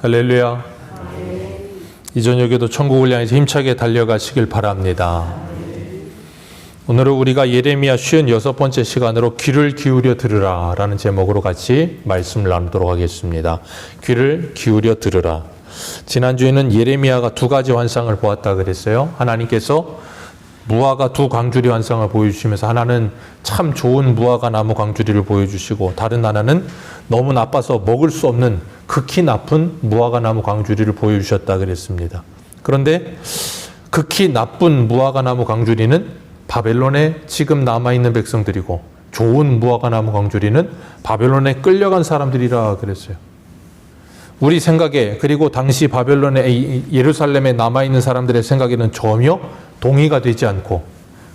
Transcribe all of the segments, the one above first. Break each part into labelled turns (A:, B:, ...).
A: 할렐루야. 이 저녁에도 천국을 향해서 힘차게 달려가시길 바랍니다. 오늘은 우리가 예레미야 56번째 시간으로 귀를 기울여 들으라 라는 제목으로 같이 말씀을 나누도록 하겠습니다. 귀를 기울여 들으라. 지난주에는 예레미야가 두 가지 환상을 보았다 그랬어요. 하나님께서 무화과 두 광주리 환상을 보여주시면서 하나는 참 좋은 무화과 나무 광주리를 보여주시고 다른 하나는 너무 나빠서 먹을 수 없는 극히 나쁜 무화과 나무 광주리를 보여주셨다 그랬습니다. 그런데 극히 나쁜 무화과 나무 광주리는 바벨론에 지금 남아있는 백성들이고 좋은 무화과 나무 광주리는 바벨론에 끌려간 사람들이라 그랬어요. 우리 생각에 그리고 당시 바벨론에 예루살렘에 남아있는 사람들의 생각에는 전혀 동의가 되지 않고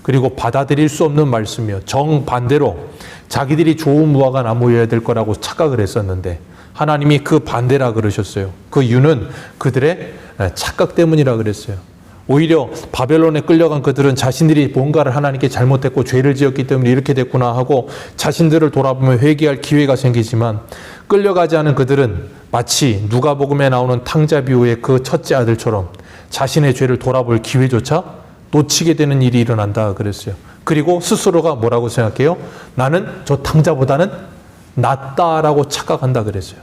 A: 그리고 받아들일 수 없는 말씀이요. 정반대로 자기들이 좋은 무화과 나무여야 될 거라고 착각을 했었는데 하나님이 그 반대라 그러셨어요. 그 이유는 그들의 착각 때문이라 그랬어요. 오히려 바벨론에 끌려간 그들은 자신들이 뭔가를 하나님께 잘못했고 죄를 지었기 때문에 이렇게 됐구나 하고 자신들을 돌아보며 회개할 기회가 생기지만 끌려가지 않은 그들은 마치 누가복음에 나오는 탕자비후의 그 첫째 아들처럼 자신의 죄를 돌아볼 기회조차 놓치게 되는 일이 일어난다 그랬어요. 그리고 스스로가 뭐라고 생각해요? 나는 저 탕자보다는 낫다라고 착각한다 그랬어요.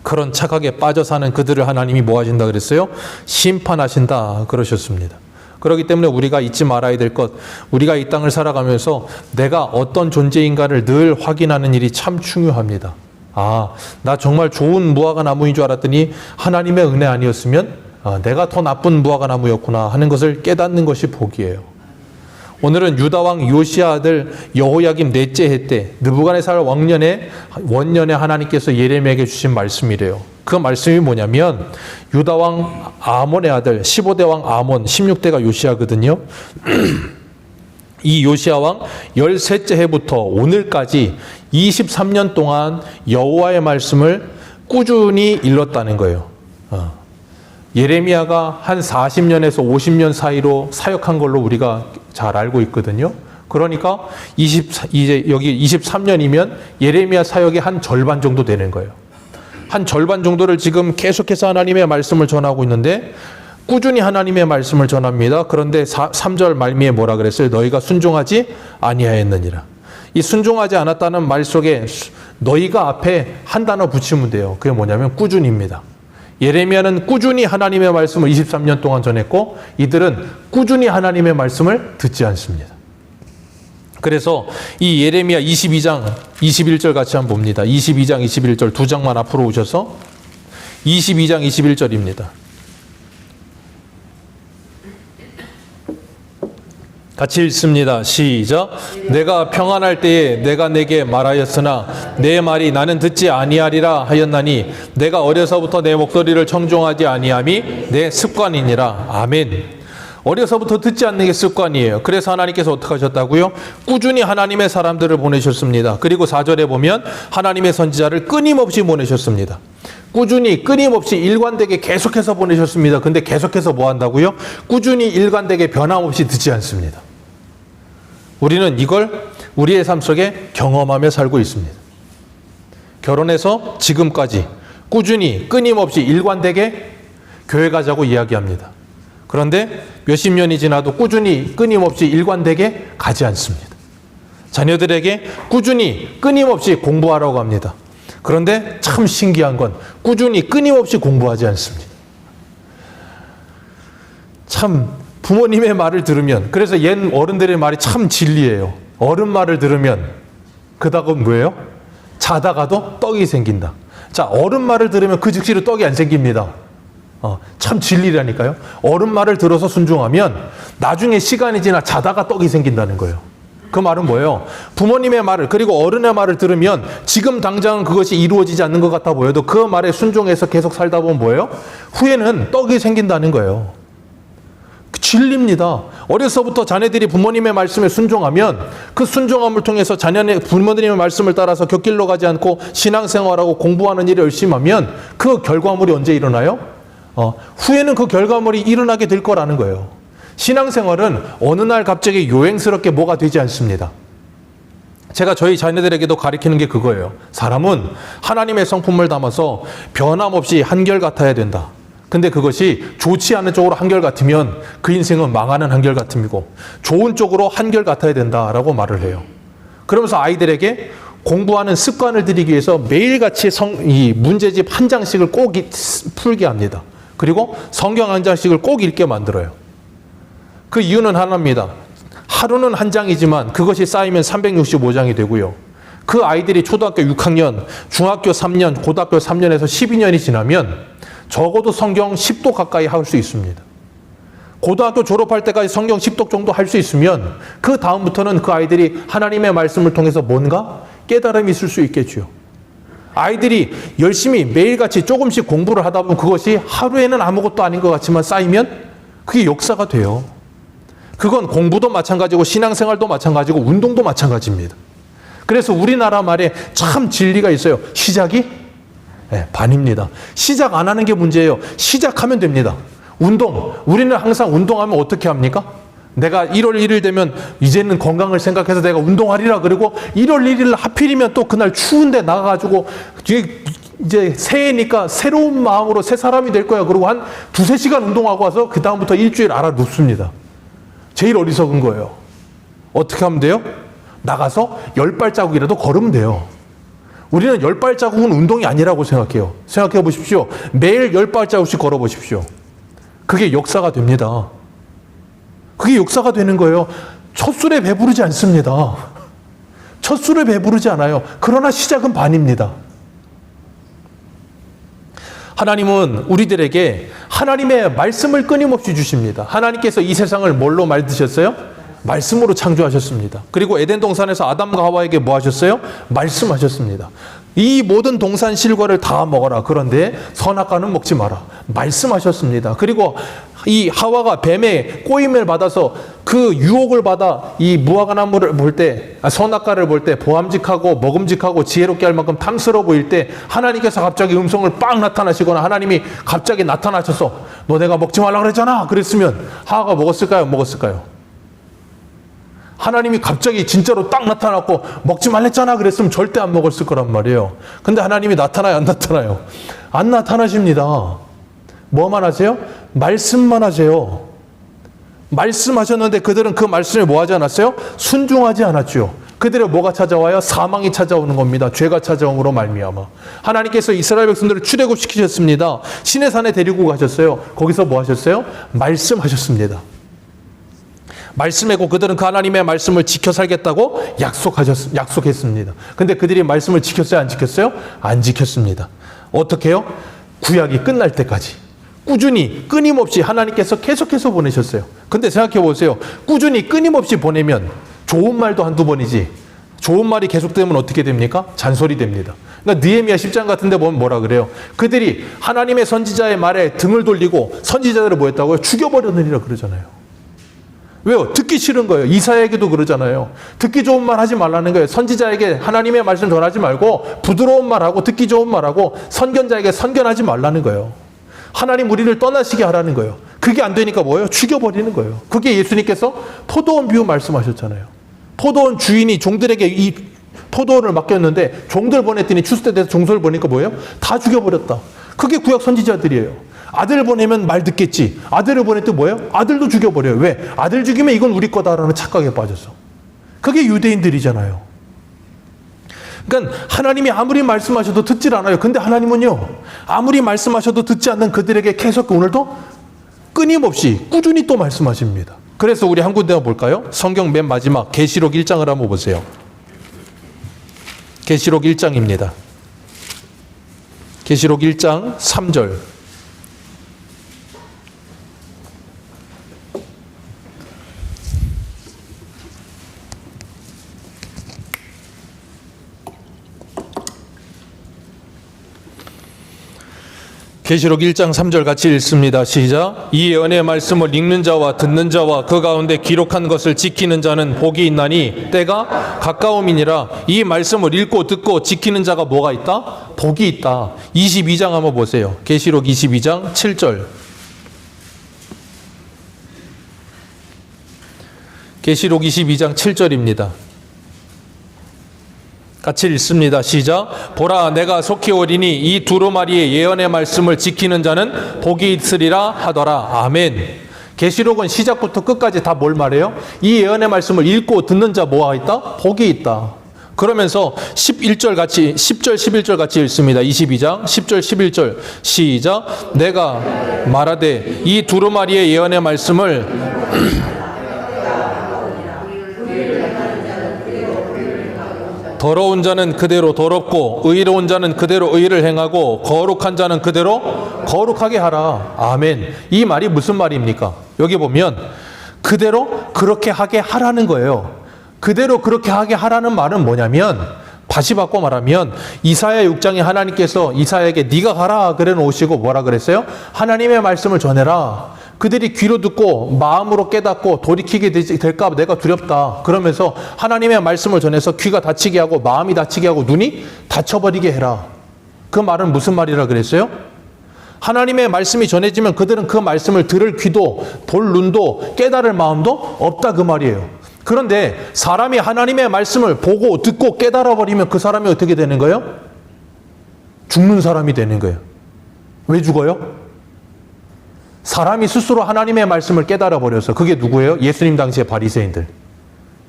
A: 그런 착각에 빠져 사는 그들을 하나님이 뭐 하신다 그랬어요? 심판하신다 그러셨습니다. 그렇기 때문에 우리가 잊지 말아야 될 것, 우리가 이 땅을 살아가면서 내가 어떤 존재인가를 늘 확인하는 일이 참 중요합니다. 아, 나 정말 좋은 무화과 나무인 줄 알았더니 하나님의 은혜 아니었으면 내가 더 나쁜 무화과 나무였구나 하는 것을 깨닫는 것이 복이에요. 오늘은 유다왕 요시야 아들 여호야김 넷째 해 때 느부갓네살 원년에 하나님께서 예레미야에게 주신 말씀이래요. 그 말씀이 뭐냐면 유다왕 아몬의 아들 15대 왕 아몬 16대가 요시야거든요. 이 요시야 왕 13째 해부터 오늘까지 23년 동안 여호와의 말씀을 꾸준히 일렀다는 거예요. 예레미야가 한 40년에서 50년 사이로 사역한 걸로 우리가 잘 알고 있거든요. 그러니까 이제 여기 23년이면 예레미야 사역의 한 절반 정도 되는 거예요. 한 절반 정도를 지금 계속해서 하나님의 말씀을 전하고 있는데 꾸준히 하나님의 말씀을 전합니다. 그런데 3절 말미에 뭐라 그랬어요? 너희가 순종하지 아니하였느니라. 이 순종하지 않았다는 말 속에 너희가 앞에 한 단어 붙이면 돼요. 그게 뭐냐면 꾸준히입니다. 예레미야는 꾸준히 하나님의 말씀을 23년 동안 전했고 이들은 꾸준히 하나님의 말씀을 듣지 않습니다. 그래서 이 예레미야 22장 21절 같이 한번 봅니다. 22장 21절 두 장만 앞으로 오셔서 22장 21절입니다. 같이 읽습니다. 시작. 내가 평안할 때에 내가 내게 말하였으나 내 말이 나는 듣지 아니하리라 하였나니 내가 어려서부터 내 목소리를 청종하지 아니함이 내 습관이니라. 아멘. 어려서부터 듣지 않는 게 습관이에요. 그래서 하나님께서 어떻게 하셨다고요? 꾸준히 하나님의 사람들을 보내셨습니다. 그리고 4절에 보면 하나님의 선지자를 끊임없이 보내셨습니다. 꾸준히 끊임없이 일관되게 계속해서 보내셨습니다. 근데 계속해서 뭐 한다고요? 꾸준히 일관되게 변함없이 듣지 않습니다. 우리는 이걸 우리의 삶 속에 경험하며 살고 있습니다. 결혼해서 지금까지 꾸준히 끊임없이 일관되게 교회 가자고 이야기합니다. 그런데 몇십 년이 지나도 꾸준히 끊임없이 일관되게 가지 않습니다. 자녀들에게 꾸준히 끊임없이 공부하라고 합니다. 그런데 참 신기한 건 꾸준히 끊임없이 공부하지 않습니다. 참 부모님의 말을 들으면, 그래서 옛 어른들의 말이 참 진리예요. 어른 말을 들으면 그 다음은 뭐예요? 자다가도 떡이 생긴다. 자, 어른 말을 들으면 그 즉시로 떡이 안 생깁니다. 참 진리라니까요. 어른 말을 들어서 순종하면 나중에 시간이 지나 자다가 떡이 생긴다는 거예요. 그 말은 뭐예요? 부모님의 말을 그리고 어른의 말을 들으면 지금 당장은 그것이 이루어지지 않는 것 같아 보여도 그 말에 순종해서 계속 살다 보면 뭐예요? 후에는 떡이 생긴다는 거예요. 진리입니다. 어려서부터 자녀들이 부모님의 말씀에 순종하면 그 순종함을 통해서 자녀의 부모님의 말씀을 따라서 곁길로 가지 않고 신앙생활하고 공부하는 일을 열심히 하면 그 결과물이 언제 일어나요? 후에는 그 결과물이 일어나게 될 거라는 거예요. 신앙생활은 어느 날 갑자기 요행스럽게 뭐가 되지 않습니다. 제가 저희 자녀들에게도 가르치는 게 그거예요. 사람은 하나님의 성품을 담아서 변함없이 한결같아야 된다. 근데 그것이 좋지 않은 쪽으로 한결같으면 그 인생은 망하는 한결같음이고 좋은 쪽으로 한결같아야 된다라고 말을 해요. 그러면서 아이들에게 공부하는 습관을 들이기 위해서 매일같이 이 문제집 한 장씩을 꼭 풀게 합니다. 그리고 성경 한 장씩을 꼭 읽게 만들어요. 그 이유는 하나입니다. 하루는 한 장이지만 그것이 쌓이면 365장이 되고요. 그 아이들이 초등학교 6학년, 중학교 3년, 고등학교 3년에서 12년이 지나면 적어도 성경 10독 가까이 할 수 있습니다. 고등학교 졸업할 때까지 성경 10독 정도 할 수 있으면 그 다음부터는 그 아이들이 하나님의 말씀을 통해서 뭔가 깨달음이 있을 수 있겠죠. 아이들이 열심히 매일같이 조금씩 공부를 하다 보면 그것이 하루에는 아무것도 아닌 것 같지만 쌓이면 그게 역사가 돼요. 그건 공부도 마찬가지고 신앙생활도 마찬가지고 운동도 마찬가지입니다. 그래서 우리나라 말에 참 진리가 있어요. 시작이 반입니다. 시작 안 하는 게 문제예요. 시작하면 됩니다. 운동. 우리는 항상 운동하면 어떻게 합니까? 내가 1월 1일 되면 이제는 건강을 생각해서 내가 운동하리라 그러고 1월 1일 하필이면 또 그날 추운데 나가가지고 이제 새해니까 새로운 마음으로 새 사람이 될 거야. 그러고 한 2-3시간 운동하고 와서 그 다음부터 일주일 알아 눕습니다. 제일 어리석은 거예요. 어떻게 하면 돼요? 나가서 10발자국이라도 걸으면 돼요. 우리는 10발자국은 운동이 아니라고 생각해요. 생각해 보십시오. 매일 10발자국씩 걸어 보십시오. 그게 역사가 됩니다. 그게 역사가 되는 거예요. 첫 술에 배부르지 않습니다. 첫 술에 배부르지 않아요. 그러나 시작은 반입니다. 하나님은 우리들에게 하나님의 말씀을 끊임없이 주십니다. 하나님께서 이 세상을 뭘로 만드셨어요? 말씀으로 창조하셨습니다. 그리고 에덴 동산에서 아담과 하와에게 뭐 하셨어요? 말씀하셨습니다. 이 모든 동산 실과를 다 먹어라. 그런데 선악과는 먹지 마라. 말씀하셨습니다. 그리고 이 하와가 뱀의 꼬임을 받아서 그 유혹을 받아 이 무화과 나무를 볼 때, 선악과를 볼 때 보암직하고 먹음직하고 지혜롭게 할 만큼 탐스러워 보일 때 하나님께서 갑자기 음성을 빡 나타나시거나 하나님이 갑자기 나타나셔서 너 내가 먹지 말라 그랬잖아. 그랬으면 하와가 먹었을까요? 먹었을까요? 하나님이 갑자기 진짜로 딱 나타났고 먹지 말랬잖아 그랬으면 절대 안 먹었을 거란 말이에요. 근데 하나님이 나타나요? 안 나타나요? 안 나타나십니다. 뭐만 하세요? 말씀만 하세요. 말씀하셨는데 그들은 그 말씀에 뭐 하지 않았어요? 순종하지 않았죠. 그들의 뭐가 찾아와요? 사망이 찾아오는 겁니다. 죄가 찾아옴으로 말미암아. 하나님께서 이스라엘 백성들을 출애굽시키셨습니다. 시내산에 데리고 가셨어요. 거기서 뭐 하셨어요? 말씀하셨습니다. 말씀하고 그들은 그 하나님의 말씀을 지켜 살겠다고 약속했습니다. 근데 그들이 말씀을 지켰어요? 안 지켰어요? 안 지켰습니다. 어떻게 해요? 구약이 끝날 때까지 꾸준히 끊임없이 하나님께서 계속해서 보내셨어요. 근데 생각해 보세요. 꾸준히 끊임없이 보내면 좋은 말도 한두 번이지 좋은 말이 계속되면 어떻게 됩니까? 잔소리 됩니다. 그러니까 느헤미야 10장 같은 데 보면 뭐라 그래요? 그들이 하나님의 선지자의 말에 등을 돌리고 선지자들을 뭐 했다고요? 죽여버렸느니라 그러잖아요. 왜요? 듣기 싫은 거예요. 이사야에게도 그러잖아요. 듣기 좋은 말 하지 말라는 거예요. 선지자에게 하나님의 말씀 전하지 말고 부드러운 말하고 듣기 좋은 말하고 선견자에게 선견하지 말라는 거예요. 하나님 우리를 떠나시게 하라는 거예요. 그게 안 되니까 뭐예요? 죽여버리는 거예요. 그게 예수님께서 포도원 비유 말씀하셨잖아요. 포도원 주인이 종들에게 이 포도원을 맡겼는데 종들 보냈더니 추수때돼서 종소를 보니까 뭐예요? 다 죽여버렸다. 그게 구약 선지자들이에요. 아들 보내면 말 듣겠지. 아들을 보냈더니 뭐예요? 아들도 죽여버려요. 왜? 아들 죽이면 이건 우리 거다라는 착각에 빠졌어. 그게 유대인들이잖아요. 그러니까 하나님이 아무리 말씀하셔도 듣질 않아요. 근데 하나님은요, 아무리 말씀하셔도 듣지 않는 그들에게 계속 오늘도 끊임없이 꾸준히 또 말씀하십니다. 그래서 우리 한 군데만 볼까요? 성경 맨 마지막 계시록 1장을 한번 보세요. 계시록 1장입니다. 계시록 1장 3절. 계시록 1장 3절 같이 읽습니다. 시작. 이 예언의 말씀을 읽는 자와 듣는 자와 그 가운데 기록한 것을 지키는 자는 복이 있나니 때가 가까움이니라. 이 말씀을 읽고 듣고 지키는 자가 뭐가 있다? 복이 있다. 22장 한번 보세요. 계시록 22장 7절. 계시록 22장 7절입니다. 같이 읽습니다. 시작. 보라, 내가 속히 오리니 이 두루마리의 예언의 말씀을 지키는 자는 복이 있으리라 하더라. 아멘. 계시록은 시작부터 끝까지 다 뭘 말해요? 이 예언의 말씀을 읽고 듣는 자 뭐가 있다? 복이 있다. 그러면서 11절 같이 10절 11절 같이 읽습니다. 22장 10절 11절 시작. 내가 말하되 이 두루마리의 예언의 말씀을 더러운 자는 그대로 더럽고 의로운 자는 그대로 의를 행하고 거룩한 자는 그대로 거룩하게 하라. 아멘. 이 말이 무슨 말입니까? 여기 보면 그대로 그렇게 하게 하라는 거예요. 그대로 그렇게 하게 하라는 말은 뭐냐면, 다시 바꿔 말하면 이사야 6장에 하나님께서 이사야에게 네가 가라 그래 놓으시고 뭐라 그랬어요? 하나님의 말씀을 전해라. 그들이 귀로 듣고 마음으로 깨닫고 돌이키게 될까 내가 두렵다. 그러면서 하나님의 말씀을 전해서 귀가 다치게 하고 마음이 다치게 하고 눈이 다쳐버리게 해라. 그 말은 무슨 말이라 그랬어요? 하나님의 말씀이 전해지면 그들은 그 말씀을 들을 귀도 볼 눈도 깨달을 마음도 없다 그 말이에요. 그런데 사람이 하나님의 말씀을 보고 듣고 깨달아 버리면 그 사람이 어떻게 되는 거예요? 죽는 사람이 되는 거예요. 왜 죽어요? 사람이 스스로 하나님의 말씀을 깨달아 버려서. 그게 누구예요? 예수님 당시의 바리새인들,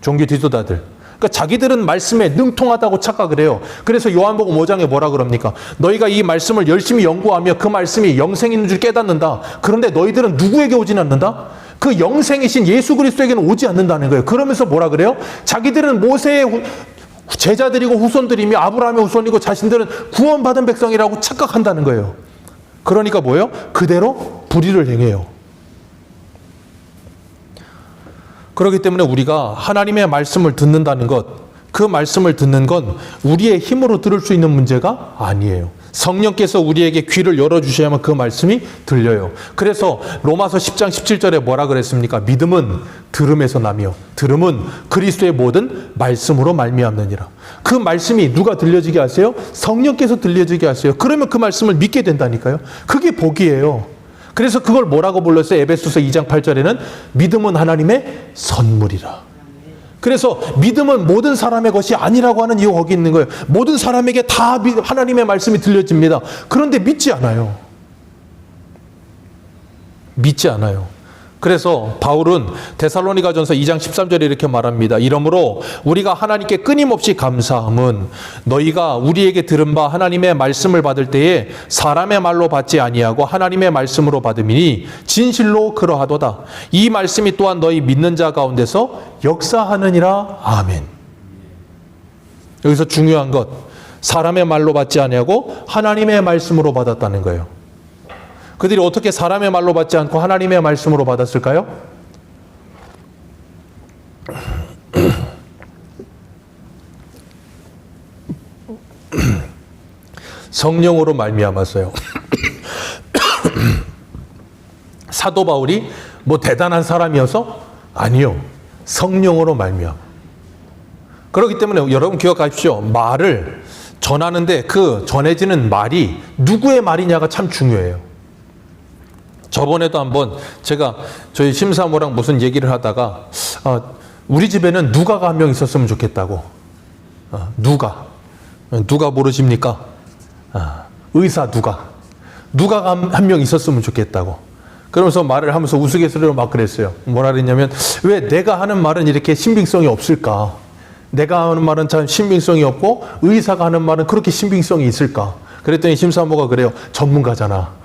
A: 종교 지도자들. 그러니까 자기들은 말씀에 능통하다고 착각을 해요. 그래서 요한복음 5장에 뭐라 그럽니까? 너희가 이 말씀을 열심히 연구하며 그 말씀이 영생이 있는 줄 깨닫는다. 그런데 너희들은 누구에게 오진 않는다? 그 영생이신 예수 그리스도에게는 오지 않는다는 거예요. 그러면서 뭐라 그래요? 자기들은 모세의 제자들이고 후손들이며 아브라함의 후손이고 자신들은 구원받은 백성이라고 착각한다는 거예요. 그러니까 뭐예요? 그대로 불의를 행해요. 그렇기 때문에 우리가 하나님의 말씀을 듣는다는 것, 그 말씀을 듣는 건 우리의 힘으로 들을 수 있는 문제가 아니에요. 성령께서 우리에게 귀를 열어주셔야만 그 말씀이 들려요. 그래서 로마서 10장 17절에 뭐라 그랬습니까? 믿음은 들음에서 나며 들음은 그리스도의 모든 말씀으로 말미암느니라. 그 말씀이 누가 들려지게 하세요? 성령께서 들려지게 하세요. 그러면 그 말씀을 믿게 된다니까요. 그게 복이에요. 그래서 그걸 뭐라고 불렀어요? 에베소서 2장 8절에는 믿음은 하나님의 선물이라. 그래서 믿음은 모든 사람의 것이 아니라고 하는 이유가 거기 있는 거예요. 모든 사람에게 다 하나님의 말씀이 들려집니다. 그런데 믿지 않아요. 믿지 않아요. 그래서 바울은 데살로니가전서 2장 13절에 이렇게 말합니다. 이러므로 우리가 하나님께 끊임없이 감사함은 너희가 우리에게 들은 바 하나님의 말씀을 받을 때에 사람의 말로 받지 아니하고 하나님의 말씀으로 받음이니 진실로 그러하도다. 이 말씀이 또한 너희 믿는 자 가운데서 역사하느니라. 아멘. 여기서 중요한 것, 사람의 말로 받지 아니하고 하나님의 말씀으로 받았다는 거예요. 그들이 어떻게 사람의 말로 받지 않고 하나님의 말씀으로 받았을까요? 성령으로 말미암았어요. 사도 바울이 뭐 대단한 사람이어서? 아니요. 성령으로 말미암아. 그렇기 때문에 여러분 기억하십시오. 말을 전하는데 그 전해지는 말이 누구의 말이냐가 참 중요해요. 저번에도 한번 제가 저희 심사모랑 무슨 얘기를 하다가 우리 집에는 누가가 한 명 있었으면 좋겠다고. 누가 모르십니까? 의사 누가가 한 명 있었으면 좋겠다고. 그러면서 말을 하면서 우스갯소리로 막 그랬어요. 뭐라 그랬냐면, 왜 내가 하는 말은 이렇게 신빙성이 없을까? 내가 하는 말은 참 신빙성이 없고 의사가 하는 말은 그렇게 신빙성이 있을까? 그랬더니 심사모가 그래요. 전문가잖아.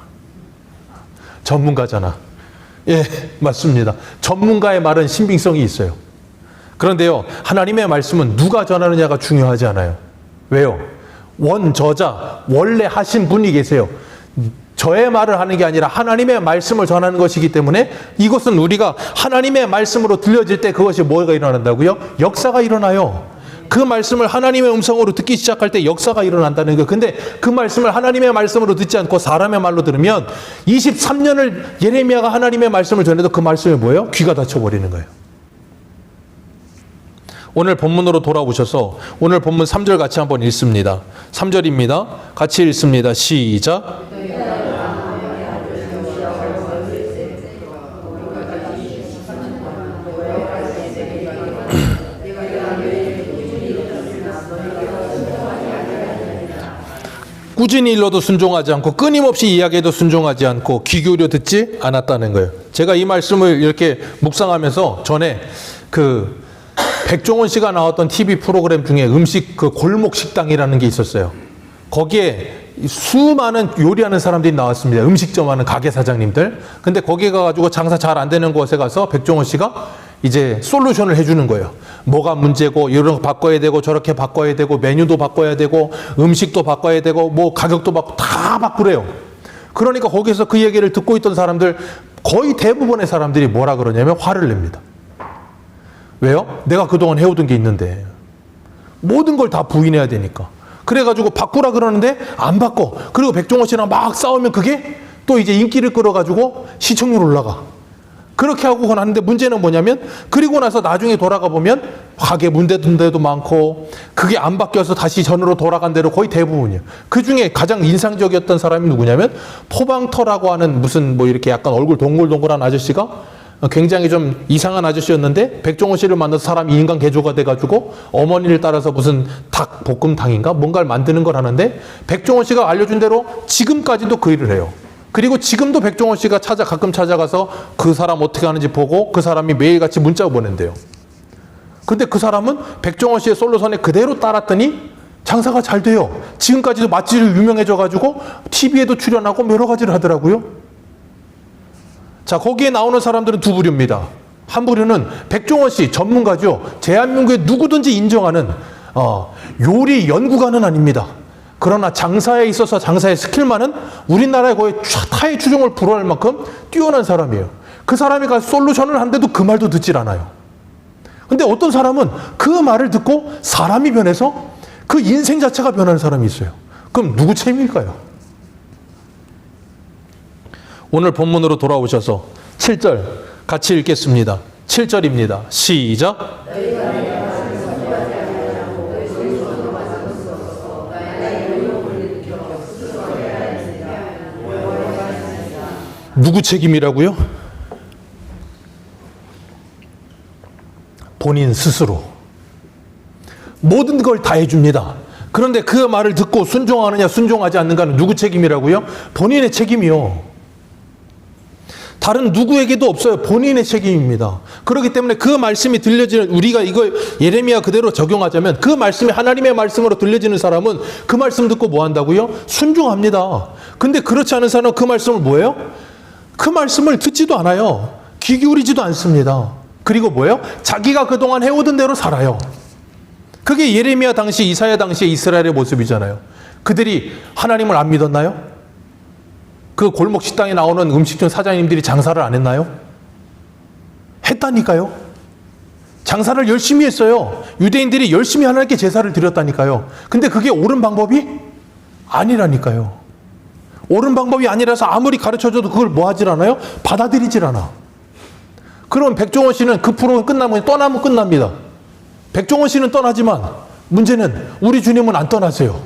A: 예, 맞습니다. 전문가의 말은 신빙성이 있어요. 그런데요, 하나님의 말씀은 누가 전하느냐가 중요하지 않아요. 왜요? 원저자, 원래 하신 분이 계세요. 저의 말을 하는 게 아니라 하나님의 말씀을 전하는 것이기 때문에 이것은 우리가 하나님의 말씀으로 들려질 때 그것이 뭐가 일어난다고요? 역사가 일어나요. 그 말씀을 하나님의 음성으로 듣기 시작할 때 역사가 일어난다는 거예요. 근데 그 말씀을 하나님의 말씀으로 듣지 않고 사람의 말로 들으면 23년을 예레미야가 하나님의 말씀을 전해도 그 말씀이 뭐예요? 귀가 닫혀버리는 거예요. 오늘 본문으로 돌아오셔서 오늘 본문 3절 같이 한번 읽습니다. 3절입니다. 같이 읽습니다. 시작. 꾸준히 일러도 순종하지 않고 끊임없이 이야기해도 순종하지 않고 귀 기울여 듣지 않았다는 거예요. 제가 이 말씀을 이렇게 묵상하면서 전에 그 백종원 씨가 나왔던 TV 프로그램 중에 음식 그 골목 식당이라는 게 있었어요. 거기에 수많은 요리하는 사람들이 나왔습니다. 음식점 하는 가게 사장님들. 근데 거기 가가지고 장사 잘 안 되는 곳에 가서 백종원 씨가 이제 솔루션을 해주는 거예요. 뭐가 문제고 이런 거 바꿔야 되고 저렇게 바꿔야 되고 메뉴도 바꿔야 되고 음식도 바꿔야 되고 뭐 가격도 다 바꾸래요. 그러니까 거기서 그 얘기를 듣고 있던 사람들 거의 대부분의 사람들이 뭐라 그러냐면 화를 냅니다. 왜요? 내가 그동안 해오던 게 있는데 모든 걸 다 부인해야 되니까. 그래가지고 바꾸라 그러는데 안 바꿔. 그리고 백종원 씨랑 막 싸우면 그게 또 이제 인기를 끌어가지고 시청률 올라가. 그렇게 하고 나는데 문제는 뭐냐면 그리고 나서 나중에 돌아가 보면 가게 문제된 데도 많고 그게 안 바뀌어서 다시 전으로 돌아간 대로 거의 대부분이에요. 그 중에 가장 인상적이었던 사람이 누구냐면 포방터라고 하는 무슨 뭐 이렇게 약간 얼굴 동글동글한 아저씨가 굉장히 좀 이상한 아저씨였는데 백종원 씨를 만나서 사람이 인간 개조가 돼가지고 어머니를 따라서 무슨 닭 볶음탕인가 뭔가를 만드는 걸 하는데 백종원 씨가 알려준 대로 지금까지도 그 일을 해요. 그리고 지금도 백종원 씨가 가끔 찾아가서 그 사람 어떻게 하는지 보고 그 사람이 매일같이 문자 보낸대요. 근데 그 사람은 백종원 씨의 솔루션에 그대로 따랐더니 장사가 잘 돼요. 지금까지도 맛집이 유명해져가지고 TV에도 출연하고 여러 가지를 하더라고요. 자, 거기에 나오는 사람들은 두 부류입니다. 한 부류는 백종원 씨 전문가죠. 대한민국에 누구든지 인정하는 요리 연구가는 아닙니다. 그러나 장사에 있어서 장사의 스킬만은 우리나라의 거의 타의 추종을 불허할 만큼 뛰어난 사람이에요. 그 사람이 가서 솔루션을 한데도 그 말도 듣질 않아요. 근데 어떤 사람은 그 말을 듣고 사람이 변해서 그 인생 자체가 변하는 사람이 있어요. 그럼 누구 책임일까요? 오늘 본문으로 돌아오셔서 7절 같이 읽겠습니다. 7절입니다. 시작. 누구 책임이라고요? 본인 스스로. 모든 걸 다 해줍니다. 그런데 그 말을 듣고 순종하느냐 순종하지 않는가는 누구 책임이라고요? 본인의 책임이요. 다른 누구에게도 없어요. 본인의 책임입니다. 그렇기 때문에 그 말씀이 들려지는 우리가 이걸 예레미야 그대로 적용하자면 그 말씀이 하나님의 말씀으로 들려지는 사람은 그 말씀 듣고 뭐 한다고요? 순종합니다. 근데 그렇지 않은 사람은 그 말씀을 뭐예요? 그 말씀을 듣지도 않아요. 귀 기울이지도 않습니다. 그리고 뭐예요? 자기가 그동안 해오던 대로 살아요. 그게 예레미야 당시, 이사야 당시의 이스라엘의 모습이잖아요. 그들이 하나님을 안 믿었나요? 그 골목 식당에 나오는 음식점 사장님들이 장사를 안 했나요? 했다니까요. 장사를 열심히 했어요. 유대인들이 열심히 하나님께 제사를 드렸다니까요. 근데 그게 옳은 방법이 아니라니까요. 옳은 방법이 아니라서 아무리 가르쳐줘도 그걸 뭐 하질 않아요? 받아들이질 않아. 그럼 백종원 씨는 그 프로가 끝나면 떠나면 끝납니다. 백종원 씨는 떠나지만 문제는 우리 주님은 안 떠나세요.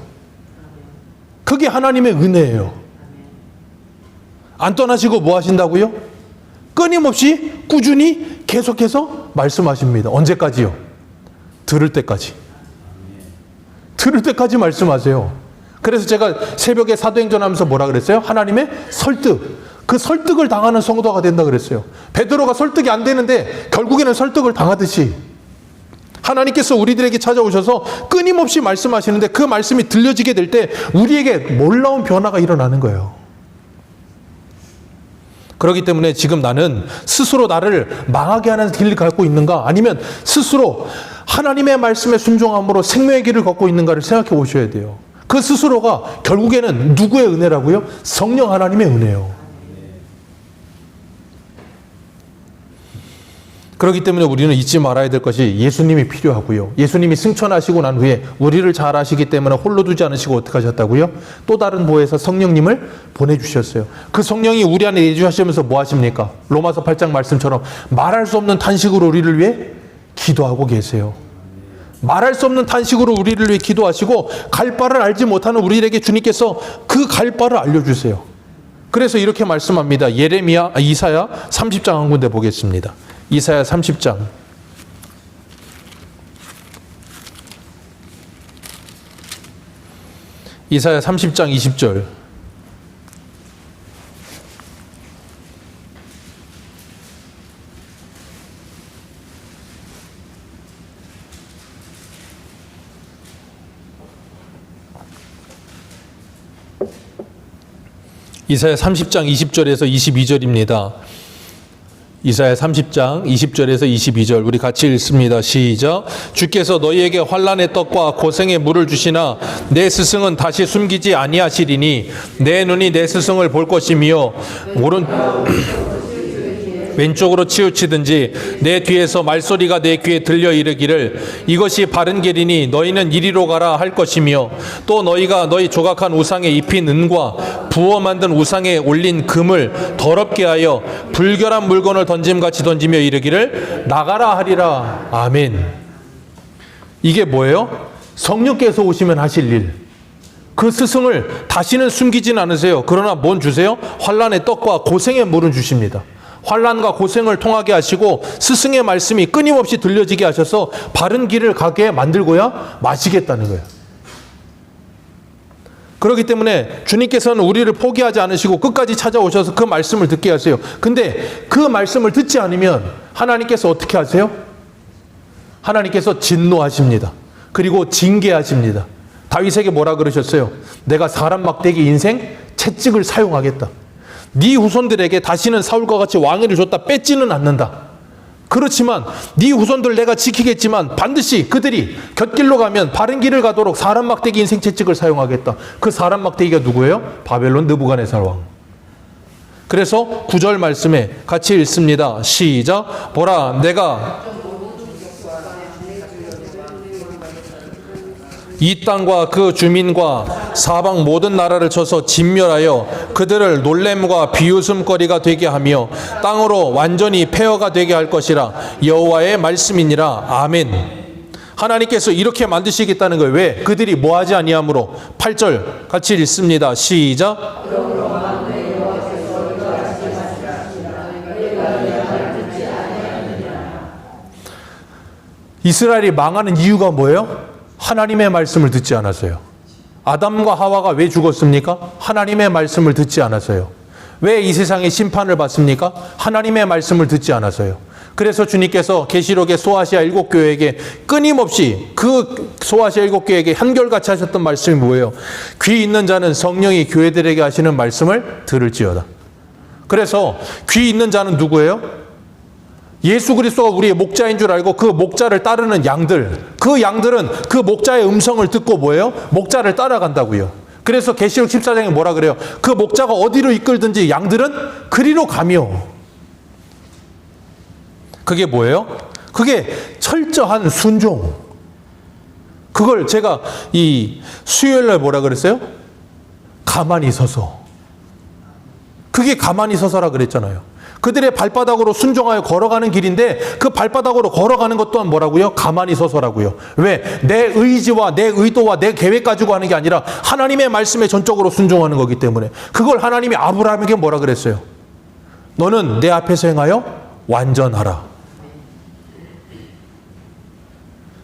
A: 그게 하나님의 은혜예요. 안 떠나시고 뭐 하신다고요? 끊임없이 꾸준히 계속해서 말씀하십니다. 언제까지요? 들을 때까지. 들을 때까지 말씀하세요. 그래서 제가 새벽에 사도행전 하면서 뭐라 그랬어요? 하나님의 설득. 그 설득을 당하는 성도가 된다 그랬어요. 베드로가 설득이 안 되는데 결국에는 설득을 당하듯이 하나님께서 우리들에게 찾아오셔서 끊임없이 말씀하시는데 그 말씀이 들려지게 될 때 우리에게 놀라운 변화가 일어나는 거예요. 그렇기 때문에 지금 나는 스스로 나를 망하게 하는 길을 갖고 있는가 아니면 스스로 하나님의 말씀에 순종함으로 생명의 길을 걷고 있는가를 생각해 보셔야 돼요. 그 스스로가 결국에는 누구의 은혜라고요? 성령 하나님의 은혜요. 그렇기 때문에 우리는 잊지 말아야 될 것이 예수님이 필요하고요. 예수님이 승천하시고 난 후에 우리를 잘 아시기 때문에 홀로 두지 않으시고 어떻게 하셨다고요? 또 다른 보혜사 성령님을 보내주셨어요. 그 성령이 우리 안에 내주하시면서 뭐 하십니까? 로마서 8장 말씀처럼 말할 수 없는 탄식으로 우리를 위해 기도하고 계세요. 말할 수 없는 탄식으로 우리를 위해 기도하시고 갈 바를 알지 못하는 우리에게 주님께서 그 갈 바를 알려주세요. 그래서 이렇게 말씀합니다. 이사야 30장 한 군데 보겠습니다. 이사야 30장 이사야 30장 20절. 이사야 30장 20절에서 22절입니다. 이사야 30장 20절에서 22절 우리 같이 읽습니다. 시작. 주께서 너희에게 환난의 떡과 고생의 물을 주시나 내 스승은 다시 숨기지 아니하시리니 내 눈이 내 스승을 볼 것이며 왼쪽으로 치우치든지 내 뒤에서 말소리가 내 귀에 들려 이르기를 이것이 바른 길이니 너희는 이리로 가라 할 것이며 또 너희가 너희 조각한 우상에 입힌 은과 부어 만든 우상에 올린 금을 더럽게 하여 불결한 물건을 던짐같이 던지며 이르기를 나가라 하리라. 아멘. 이게 뭐예요? 성령께서 오시면 하실 일. 그 스승을 다시는 숨기진 않으세요. 그러나 뭔 주세요? 환난의 떡과 고생의 물은 주십니다. 환난과 고생을 통하게 하시고 스승의 말씀이 끊임없이 들려지게 하셔서 바른 길을 가게 만들고야 마시겠다는 거예요. 그렇기 때문에 주님께서는 우리를 포기하지 않으시고 끝까지 찾아오셔서 그 말씀을 듣게 하세요. 근데 그 말씀을 듣지 않으면 하나님께서 어떻게 하세요? 하나님께서 진노하십니다. 그리고 징계하십니다. 다윗에게 뭐라 그러셨어요? 내가 사람 막대기 인생 채찍을 사용하겠다. 네 후손들에게 다시는 사울과 같이 왕위를 줬다 뺏지는 않는다. 그렇지만 네 후손들 내가 지키겠지만 반드시 그들이 곁길로 가면 바른 길을 가도록 사람 막대기 인생 채찍을 사용하겠다. 그 사람 막대기가 누구예요? 바벨론 느부갓네살 왕. 그래서 9절 말씀에 같이 읽습니다. 시작. 보라 내가 이 땅과 그 주민과 사방 모든 나라를 쳐서 진멸하여 그들을 놀램과 비웃음거리가 되게 하며 땅으로 완전히 폐허가 되게 할 것이라 여호와의 말씀이니라. 아멘. 하나님께서 이렇게 만드시겠다는 거예요. 왜? 그들이 뭐하지 아니함으로. 8절 같이 읽습니다. 시작. 이스라엘이 망하는 이유가 뭐예요? 하나님의 말씀을 듣지 않았어요. 아담과 하와가 왜 죽었습니까? 하나님의 말씀을 듣지 않았어요. 왜 이 세상에 심판을 받습니까? 하나님의 말씀을 듣지 않았어요. 그래서 주님께서 계시록의 소아시아 7교회에게 끊임없이 그 소아시아 7교회에게 한결같이 하셨던 말씀이 뭐예요? 귀 있는 자는 성령이 교회들에게 하시는 말씀을 들을지어다. 그래서 귀 있는 자는 누구예요? 예수 그리스도가 우리의 목자인 줄 알고 그 목자를 따르는 양들, 그 양들은 그 목자의 음성을 듣고 뭐예요? 목자를 따라간다고요. 그래서 계시록 14장에 뭐라 그래요? 그 목자가 어디로 이끌든지 양들은 그리로 가며. 그게 뭐예요? 그게 철저한 순종. 그걸 제가 이 수요일날 뭐라 그랬어요? 가만히 서서. 그게 가만히 서서라 그랬잖아요. 그들의 발바닥으로 순종하여 걸어가는 길인데 그 발바닥으로 걸어가는 것 또한 뭐라고요? 가만히 서서라고요. 왜? 내 의지와 내 의도와 내 계획 가지고 하는 게 아니라 하나님의 말씀에 전적으로 순종하는 거기 때문에. 그걸 하나님이 아브라함에게 뭐라 그랬어요? 너는 내 앞에서 행하여 완전하라.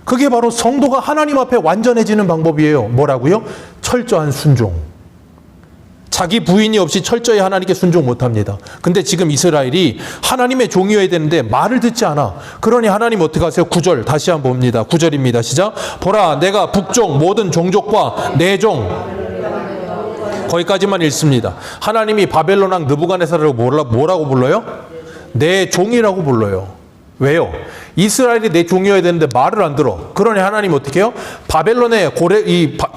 A: 그게 바로 성도가 하나님 앞에 완전해지는 방법이에요. 뭐라고요? 철저한 순종. 자기 부인이 없이 철저히 하나님께 순종 못합니다. 근데 지금 이스라엘이 하나님의 종이어야 되는데 말을 듣지 않아. 그러니 하나님 어떻게 하세요? 9절 다시 한번 봅니다. 9절입니다. 시작. 보라 내가 북쪽 모든 종족과 내 종. 거기까지만 읽습니다. 하나님이 바벨론 왕 느부갓네살을 뭐라고 불러요? 내 종이라고 불러요. 왜요? 이스라엘이 내 종이어야 되는데 말을 안 들어. 그러니 하나님 어떻게 해요? 바벨론에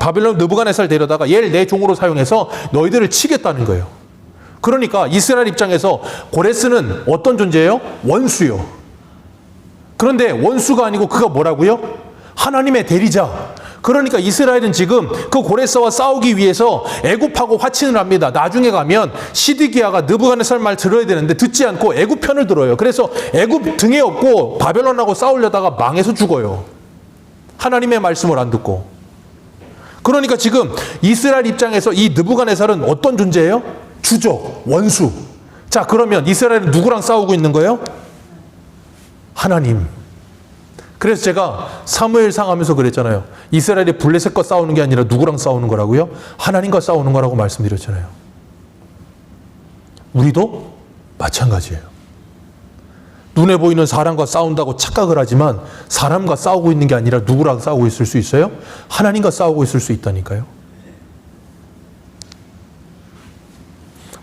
A: 바벨론 느부갓네살 데려다가 얘를 내 종으로 사용해서 너희들을 치겠다는 거예요. 그러니까 이스라엘 입장에서 고레스는 어떤 존재예요? 원수요. 그런데 원수가 아니고 그가 뭐라고요? 하나님의 대리자. 그러니까 이스라엘은 지금 그 고레스와 싸우기 위해서 애굽하고 화친을 합니다. 나중에 가면 시드기야가 느부갓네살 말 들어야 되는데 듣지 않고 애굽 편을 들어요. 그래서 애굽 등에 업고 바벨론하고 싸우려다가 망해서 죽어요. 하나님의 말씀을 안 듣고. 그러니까 지금 이스라엘 입장에서 이 느부갓네살은 어떤 존재예요? 주적, 원수. 자, 그러면 이스라엘은 누구랑 싸우고 있는 거예요? 하나님. 그래서 제가 사무엘상 하면서 그랬잖아요. 이스라엘이 블레셋과 싸우는 게 아니라 누구랑 싸우는 거라고요? 하나님과 싸우는 거라고 말씀드렸잖아요. 우리도 마찬가지예요. 눈에 보이는 사람과 싸운다고 착각을 하지만 사람과 싸우고 있는 게 아니라 누구랑 싸우고 있을 수 있어요? 하나님과 싸우고 있을 수 있다니까요.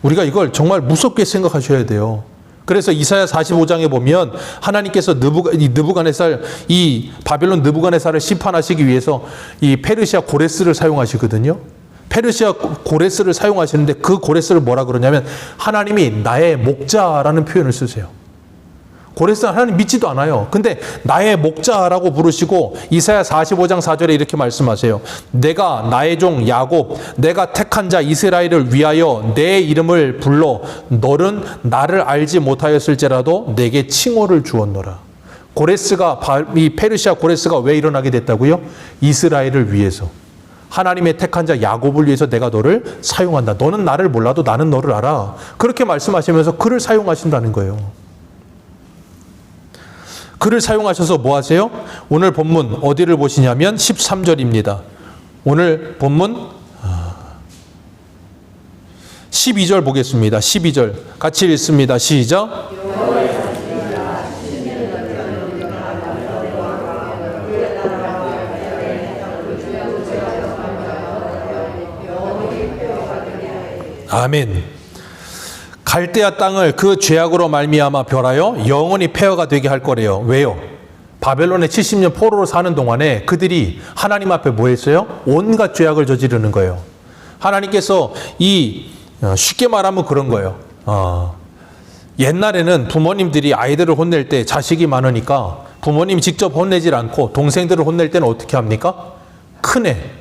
A: 우리가 이걸 정말 무섭게 생각하셔야 돼요. 그래서 이사야 45장에 보면 하나님께서 느부갓네살, 이 바벨론 느부갓네살을 심판하시기 위해서 이 페르시아 고레스를 사용하시거든요. 페르시아 고레스를 사용하시는데 그 고레스를 뭐라 그러냐면 하나님이 나의 목자라는 표현을 쓰세요. 고레스는 하나님 믿지도 않아요. 근데 나의 목자라고 부르시고 이사야 45장 4절에 이렇게 말씀하세요. 내가 나의 종 야곱, 내가 택한 자 이스라엘을 위하여 내 이름을 불러 너는 나를 알지 못하였을지라도 내게 칭호를 주었노라. 고레스가, 이 페르시아 고레스가 왜 일어나게 됐다고요? 이스라엘을 위해서. 하나님의 택한 자 야곱을 위해서 내가 너를 사용한다. 너는 나를 몰라도 나는 너를 알아. 그렇게 말씀하시면서 그를 사용하신다는 거예요. 그를 사용하셔서 뭐 하세요? 오늘 본문 어디를 보시냐면 13절입니다. 오늘 본문 12절 보겠습니다. 12절 같이 읽습니다. 시작. 아멘. 갈대아 땅을 그 죄악으로 말미암아 멸하여 영원히 폐허가 되게 할 거래요. 왜요? 바벨론에 70년 포로로 사는 동안에 그들이 하나님 앞에 뭐 했어요? 온갖 죄악을 저지르는 거예요. 하나님께서 쉽게 말하면 그런 거예요. 옛날에는 부모님들이 아이들을 혼낼 때 자식이 많으니까 부모님이 직접 혼내질 않고 동생들을 혼낼 때는 어떻게 합니까? 큰애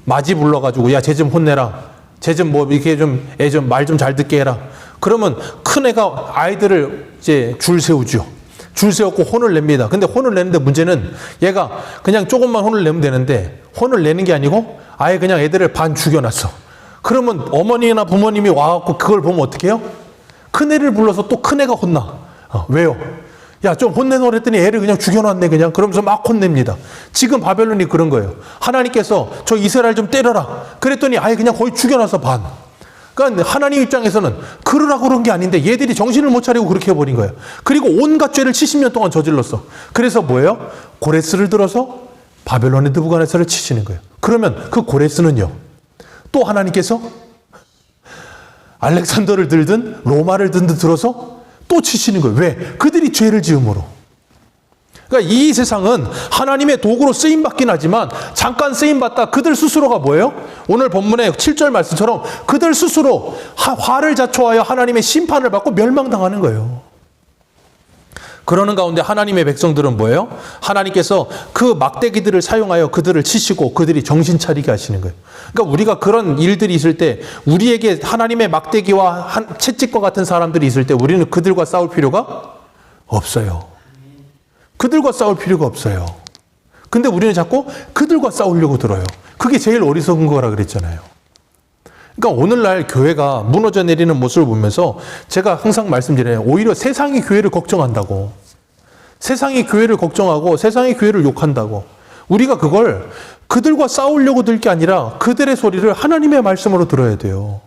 A: 마지 불러가지고 야, 쟤 좀 혼내라. 쟤 좀 뭐 이렇게 좀 애 좀 말 좀 잘 듣게 해라. 그러면 큰애가 아이들을 이제 줄 세우죠. 줄 세웠고 혼을 냅니다. 근데 혼을 내는데 문제는 얘가 그냥 조금만 혼을 내면 되는데 혼을 내는 게 아니고 아예 그냥 애들을 반 죽여놨어. 그러면 어머니나 부모님이 와갖고 그걸 보면 어떻게 해요? 큰애를 불러서 또 큰애가 혼나. 왜요? 야, 좀 혼내놓으라 했더니 애를 그냥 죽여놨네 그냥. 그러면서 막 혼냅니다. 지금 바벨론이 그런 거예요. 하나님께서 저 이스라엘 좀 때려라. 그랬더니 아예 그냥 거의 죽여놔서 반. 그러니까 하나님 입장에서는 그러라고 그런 게 아닌데 얘들이 정신을 못 차리고 그렇게 해버린 거예요. 그리고 온갖 죄를 70년 동안 저질렀어. 그래서 뭐예요? 고레스를 들어서 바벨론의 느부갓네살을 치시는 거예요. 그러면 그 고레스는요, 또 하나님께서 알렉산더를 들든 로마를 들든 들어서 또 치시는 거예요. 왜? 그들이 죄를 지음으로. 그러니까 이 세상은 하나님의 도구로 쓰임받긴 하지만 잠깐 쓰임받다 그들 스스로가 뭐예요? 오늘 본문의 7절 말씀처럼 그들 스스로 화를 자초하여 하나님의 심판을 받고 멸망당하는 거예요. 그러는 가운데 하나님의 백성들은 뭐예요? 하나님께서 그 막대기들을 사용하여 그들을 치시고 그들이 정신 차리게 하시는 거예요. 그러니까 우리가 그런 일들이 있을 때 우리에게 하나님의 막대기와 채찍과 같은 사람들이 있을 때 우리는 그들과 싸울 필요가 없어요. 그들과 싸울 필요가 없어요. 근데 우리는 자꾸 그들과 싸우려고 들어요. 그게 제일 어리석은 거라 그랬잖아요. 그러니까 오늘날 교회가 무너져 내리는 모습을 보면서 제가 항상 말씀드려요. 오히려 세상이 교회를 걱정한다고. 세상이 교회를 걱정하고 세상이 교회를 욕한다고. 우리가 그걸 그들과 싸우려고 들 게 아니라 그들의 소리를 하나님의 말씀으로 들어야 돼요.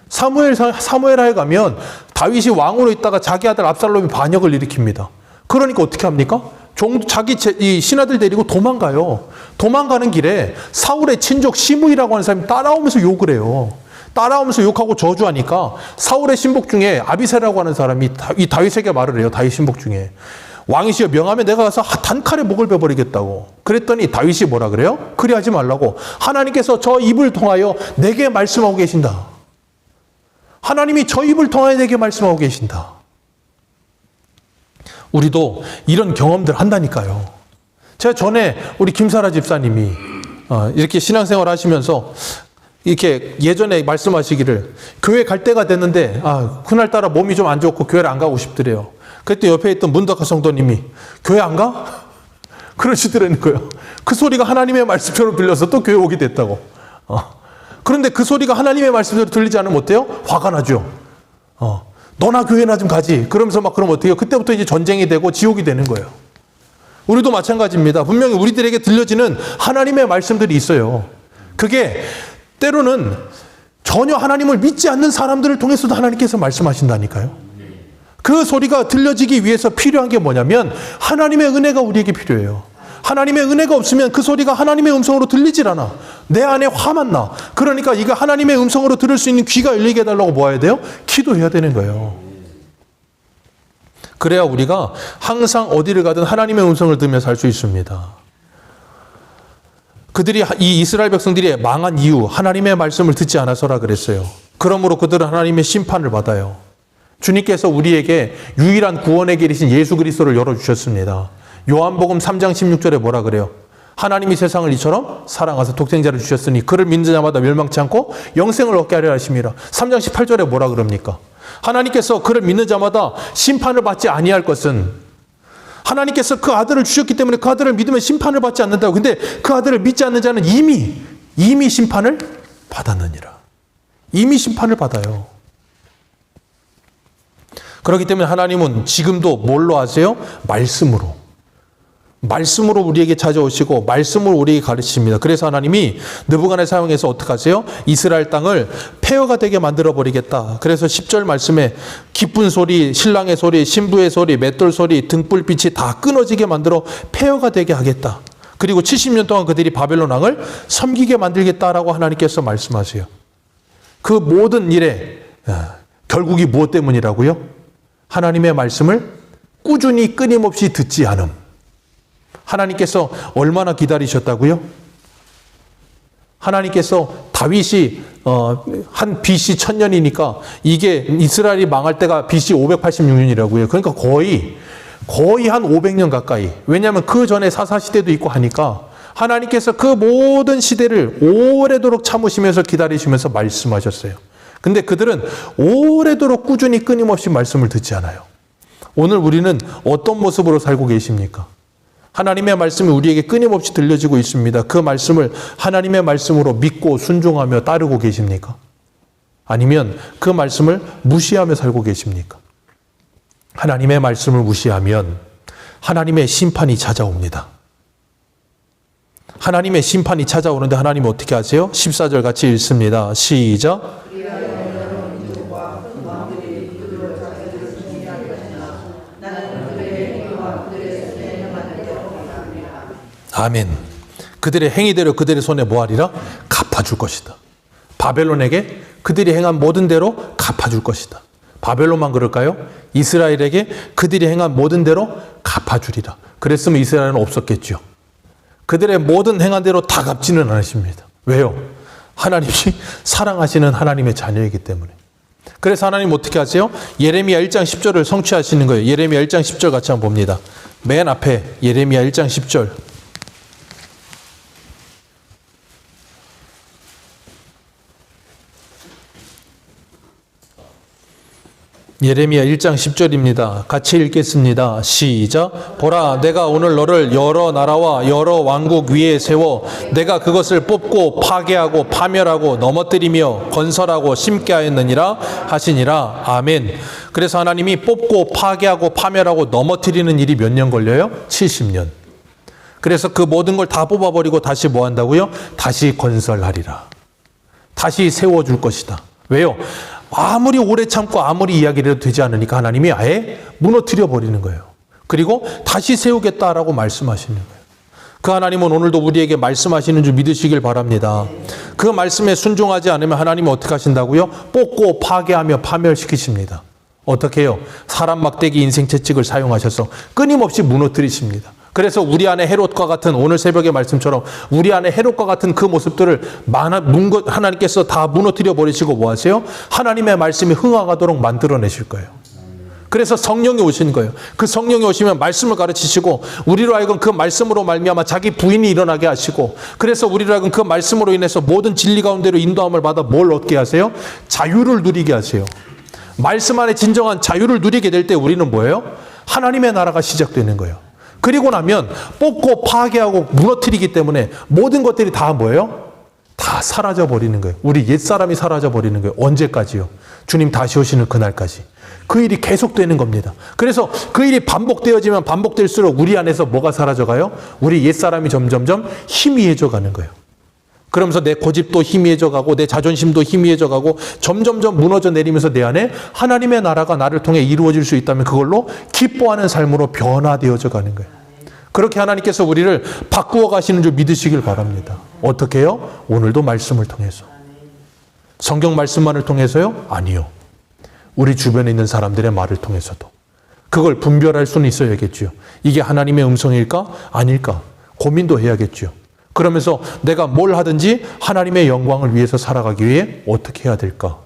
A: 사무엘하에 가면 다윗이 왕으로 있다가 자기 아들 압살롬이 반역을 일으킵니다. 그러니까 어떻게 합니까? 자기 이 신하들 데리고 도망가요. 도망가는 길에 사울의 친족 시므이라고 하는 사람이 따라오면서 욕을 해요. 따라오면서 욕하고 저주하니까 사울의 신복 중에 아비새라고 하는 사람이 이 다윗에게 말을 해요. 다윗 신복 중에. 왕이시여 명하면 내가 가서 단칼에 목을 베버리겠다고. 그랬더니 다윗이 뭐라 그래요? 그리하지 말라고. 하나님께서 저 입을 통하여 내게 말씀하고 계신다. 하나님이 저 입을 통하여 내게 말씀하고 계신다. 우리도 이런 경험들 한다니까요. 제가 전에 우리 김사라 집사님이 이렇게 신앙생활 하시면서 이렇게 예전에 말씀하시기를 교회 갈 때가 됐는데 그날따라 몸이 좀 안 좋고 교회를 안 가고 싶더래요. 그때 옆에 있던 문덕화 성도님이 교회 안 가? 그러시더라는 거예요. 그 소리가 하나님의 말씀처럼 들려서 또 교회 오게 됐다고. 그런데 그 소리가 하나님의 말씀대로 들리지 않으면 어때요? 화가 나죠. 너나 교회나 좀 가지. 그러면서 막 그러면 어떻게 해요? 그때부터 이제 전쟁이 되고 지옥이 되는 거예요. 우리도 마찬가지입니다. 분명히 우리들에게 들려지는 하나님의 말씀들이 있어요. 그게 때로는 전혀 하나님을 믿지 않는 사람들을 통해서도 하나님께서 말씀하신다니까요. 그 소리가 들려지기 위해서 필요한 게 뭐냐면 하나님의 은혜가 우리에게 필요해요. 하나님의 은혜가 없으면 그 소리가 하나님의 음성으로 들리질 않아. 내 안에 화만 나. 그러니까 이거 하나님의 음성으로 들을 수 있는 귀가 열리게 해달라고 뭐 해야 돼요? 기도해야 되는 거예요. 그래야 우리가 항상 어디를 가든 하나님의 음성을 들으면서 살 수 있습니다. 그들이 이 이스라엘 백성들이 망한 이유 하나님의 말씀을 듣지 않아서라 그랬어요. 그러므로 그들은 하나님의 심판을 받아요. 주님께서 우리에게 유일한 구원의 길이신 예수 그리스도를 열어주셨습니다. 요한복음 3장 16절에 뭐라 그래요? 하나님이 세상을 이처럼 사랑하사 독생자를 주셨으니 그를 믿는 자마다 멸망치 않고 영생을 얻게 하려 하심이라. 3장 18절에 뭐라 그럽니까? 하나님께서 그를 믿는 자마다 심판을 받지 아니할 것은 하나님께서 그 아들을 주셨기 때문에 그 아들을 믿으면 심판을 받지 않는다고. 근데 그 아들을 믿지 않는 자는 이미 심판을 받았느니라. 이미 심판을 받아요. 그렇기 때문에 하나님은 지금도 뭘로 하세요? 말씀으로 우리에게 찾아오시고 말씀으로 우리에게 가르치십니다. 그래서 하나님이 느부갓네살 사용해서 어떻게 하세요? 이스라엘 땅을 폐허가 되게 만들어버리겠다. 그래서 10절 말씀에 기쁜 소리, 신랑의 소리, 신부의 소리, 맷돌 소리, 등불빛이 다 끊어지게 만들어 폐허가 되게 하겠다. 그리고 70년 동안 그들이 바벨론 왕을 섬기게 만들겠다라고 하나님께서 말씀하세요. 그 모든 일에 결국이 무엇 때문이라고요? 하나님의 말씀을 꾸준히 끊임없이 듣지 않음. 하나님께서 얼마나 기다리셨다고요? 하나님께서 다윗이 한 BC 1000년이니까 이게 이스라엘이 망할 때가 BC 586년이라고요. 그러니까 거의 한 500년 가까이. 왜냐하면 그 전에 사사시대도 있고 하니까 하나님께서 그 모든 시대를 오래도록 참으시면서 기다리시면서 말씀하셨어요. 근데 그들은 오래도록 꾸준히 끊임없이 말씀을 듣지 않아요. 오늘 우리는 어떤 모습으로 살고 계십니까? 하나님의 말씀이 우리에게 끊임없이 들려지고 있습니다. 그 말씀을 하나님의 말씀으로 믿고 순종하며 따르고 계십니까? 아니면 그 말씀을 무시하며 살고 계십니까? 하나님의 말씀을 무시하면 하나님의 심판이 찾아옵니다. 하나님의 심판이 찾아오는데 하나님은 어떻게 하세요? 14절 같이 읽습니다. 시작. 아멘. 그들의 행위대로 그들의 손에 뭐하리라? 갚아줄 것이다. 바벨론에게 그들이 행한 모든 대로 갚아줄 것이다. 바벨론만 그럴까요? 이스라엘에게 그들이 행한 모든 대로 갚아주리라. 그랬으면 이스라엘은 없었겠죠. 그들의 모든 행한 대로 다 갚지는 않으십니다. 왜요? 하나님이 사랑하시는 하나님의 자녀이기 때문에. 그래서 하나님 어떻게 하세요? 예레미야 1장 10절을 성취하시는 거예요. 예레미야 1장 10절 같이 한번 봅니다. 맨 앞에 예레미야 1장 10절. 예레미야 1장 10절입니다. 같이 읽겠습니다. 시작. 보라, 내가 오늘 너를 여러 나라와 여러 왕국 위에 세워 내가 그것을 뽑고 파괴하고 파멸하고 넘어뜨리며 건설하고 심게 하였느니라 하시니라. 아멘. 그래서 하나님이 뽑고 파괴하고 파멸하고 넘어뜨리는 일이 몇 년 걸려요? 70년. 그래서 그 모든 걸 다 뽑아버리고 다시 뭐 한다고요? 다시 건설하리라. 다시 세워줄 것이다. 왜요? 아무리 오래 참고 아무리 이야기를 해도 되지 않으니까 하나님이 아예 무너뜨려 버리는 거예요. 그리고 다시 세우겠다라고 말씀하시는 거예요. 그 하나님은 오늘도 우리에게 말씀하시는 줄 믿으시길 바랍니다. 그 말씀에 순종하지 않으면 하나님은 어떻게 하신다고요? 뽑고 파괴하며 파멸시키십니다. 어떻게 해요? 사람 막대기 인생 채찍을 사용하셔서 끊임없이 무너뜨리십니다. 그래서 우리 안에 헤롯과 같은 오늘 새벽의 말씀처럼 우리 안에 헤롯과 같은 그 모습들을 하나님께서 다 무너뜨려 버리시고 뭐 하세요? 하나님의 말씀이 흥황하도록 만들어내실 거예요. 그래서 성령이 오신 거예요. 그 성령이 오시면 말씀을 가르치시고 우리로 하여금 그 말씀으로 말미암아 자기 부인이 일어나게 하시고 그래서 우리로 하여금 그 말씀으로 인해서 모든 진리 가운데로 인도함을 받아 뭘 얻게 하세요? 자유를 누리게 하세요. 말씀 안에 진정한 자유를 누리게 될 때 우리는 뭐예요? 하나님의 나라가 시작되는 거예요. 그리고 나면 뽑고 파괴하고 무너뜨리기 때문에 모든 것들이 다 뭐예요? 다 사라져 버리는 거예요. 우리 옛사람이 사라져 버리는 거예요. 언제까지요? 주님 다시 오시는 그날까지. 그 일이 계속되는 겁니다. 그래서 그 일이 반복되어지면 반복될수록 우리 안에서 뭐가 사라져가요? 우리 옛사람이 점점점 희미해져 가는 거예요. 그러면서 내 고집도 희미해져 가고 내 자존심도 희미해져 가고 점점점 무너져 내리면서 내 안에 하나님의 나라가 나를 통해 이루어질 수 있다면 그걸로 기뻐하는 삶으로 변화되어져 가는 거예요. 그렇게 하나님께서 우리를 바꾸어 가시는 줄 믿으시길 바랍니다. 어떻게 해요? 오늘도 말씀을 통해서. 성경 말씀만을 통해서요? 아니요. 우리 주변에 있는 사람들의 말을 통해서도. 그걸 분별할 수는 있어야겠죠. 이게 하나님의 음성일까? 아닐까? 고민도 해야겠죠. 그러면서 내가 뭘 하든지 하나님의 영광을 위해서 살아가기 위해 어떻게 해야 될까?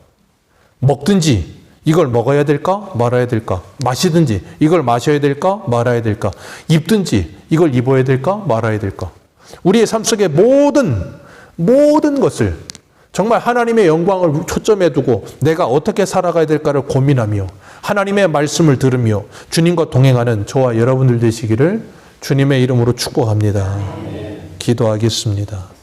A: 먹든지 이걸 먹어야 될까? 말아야 될까? 마시든지 이걸 마셔야 될까? 말아야 될까? 입든지 이걸 입어야 될까? 말아야 될까? 우리의 삶 속의 모든 것을 정말 하나님의 영광을 초점에 두고 내가 어떻게 살아가야 될까를 고민하며 하나님의 말씀을 들으며 주님과 동행하는 저와 여러분들 되시기를 주님의 이름으로 축복합니다. 기도하겠습니다.